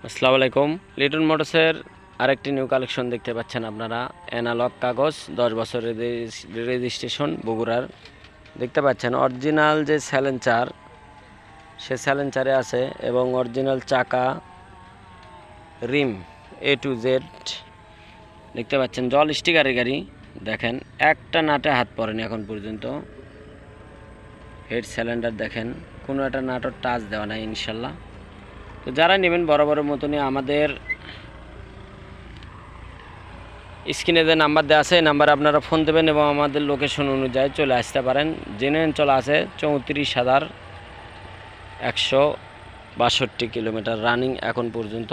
আসসালামু আলাইকুম। লিটন মোটরসের আরেকটি নিউ কালেকশন দেখতে পাচ্ছেন আপনারা। অ্যানালগ কাগজ 10 বছরের রেজিস্ট্রেশন বগুড়ার দেখতে পাচ্ছেন। অরিজিনাল যে স্যালেঞ্চার সে স্যালেঞ্চারে আছে এবং অরিজিনাল চাকা রিম A to Z দেখতে পাচ্ছেন। জল স্টিকারের গাড়ি দেখেন, একটা নাটে হাত পড়েনি এখন পর্যন্ত। হেড সিলিন্ডার দেখেন, কোনো একটা নাটর টাচ দেওয়া নাই ইনশাল্লাহ। তো যারা নেবেন বরাবরের মতনই আমাদের স্ক্রিনে যে নাম্বার দেওয়া আছে এই নাম্বারে আপনারা ফোন দেবেন এবং আমাদের লোকেশন অনুযায়ী চলে আসতে পারেন। জেনুইন চলা আছে 34,162 কিলোমিটার রানিং এখন পর্যন্ত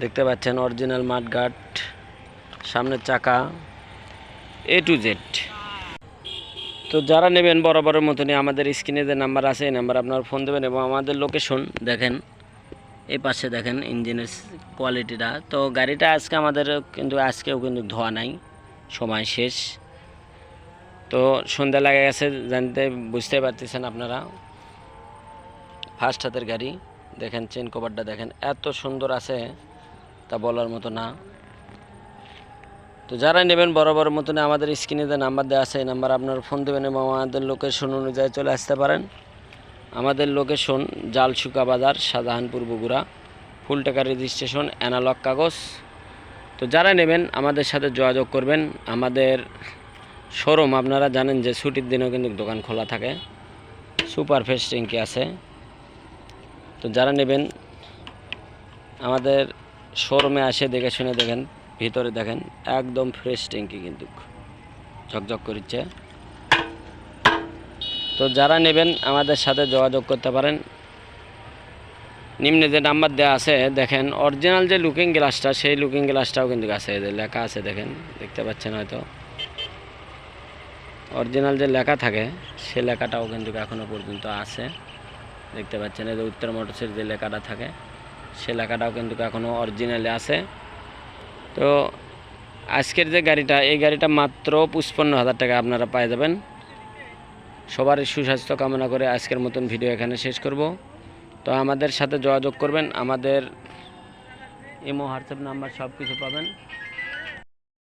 দেখতে পাচ্ছেন। অরিজিনাল মাঠঘাট, সামনের চাকা A to Z। তো যারা নেবেন বরাবরের মতনই আমাদের স্ক্রিনে যে নাম্বার আছে এই নাম্বার আপনারা ফোন দেবেন এবং আমাদের লোকেশন দেখেন। এই পাশে দেখেন ইঞ্জিনের কোয়ালিটিটা। তো গাড়িটা আজকে আমাদের আজকেও কিন্তু ধোয়া নাই, সময় শেষ। তো সন্ধ্যা লাগে গেছে জানতে বুঝতে পারতেছেন আপনারা। ফার্স্ট হাতের গাড়ি দেখেন, চেন কভারটা দেখেন এত সুন্দর আছে তা বলার মতো না। তো যারা নেবেন বরাবর মতন আমাদের স্ক্রিনে যে নাম্বার দেওয়া আছে এই নাম্বার আপনারা ফোন দেবেন এবং আমাদের লোকেশন অনুযায়ী চলে আসতে পারেন। আমাদের লোকেশন জালসুকা বাজার, শাহজাহানপুর, বগুড়া। ফুল টাকা রেজিস্ট্রেশন, অ্যানালগ কাগজ। তো যারা নেবেন আমাদের সাথে যোগাযোগ করবেন। আমাদের শোরুম আপনারা জানেন যে ছুটির দিনেও কিন্তু দোকান খোলা থাকে। সুপার ফ্রেশ ট্যাঙ্কি আছে। তো যারা নেবেন আমাদের শোরুমে আসে দেখে শুনে দেখেন, ভিতরে দেখেন একদম ফ্রেশ ট্যাঙ্কি কিন্তু ঝকঝক করছে। তো যারা নেবেন আমাদের সাথে যোগাযোগ করতে পারেন। নিম্নে যে নাম্বার দেওয়া আছে দেখেন, অরিজিনাল যে লুকিং গ্লাসটা সেই লুকিং গ্লাসটাও কিন্তু আছে, এদের লেখা আছে দেখেন, দেখতে পাচ্ছেন হয়তো। অরিজিনাল যে লেখা থাকে সে লেখাটাও কিন্তু এখনও পর্যন্ত আছে, দেখতে পাচ্ছেন। এই যে উত্তর মোটরসের যে লেখাটা থাকে সে লেখাটাও কিন্তু এখনও অরিজিনালে আছে। তো আজকের যে গাড়িটা, এই গাড়িটা মাত্র 55,000 টাকা আপনারা পেয়ে যাবেন। সবার সুস্বাস্থ্য কামনা করে আজকের মতন ভিডিও এখানে শেষ করব। তো আমাদের সাথে যোগাযোগ করবেন, আমাদের ইমো হোয়াটসঅ্যাপ নাম্বার সব কিছু পাবেন।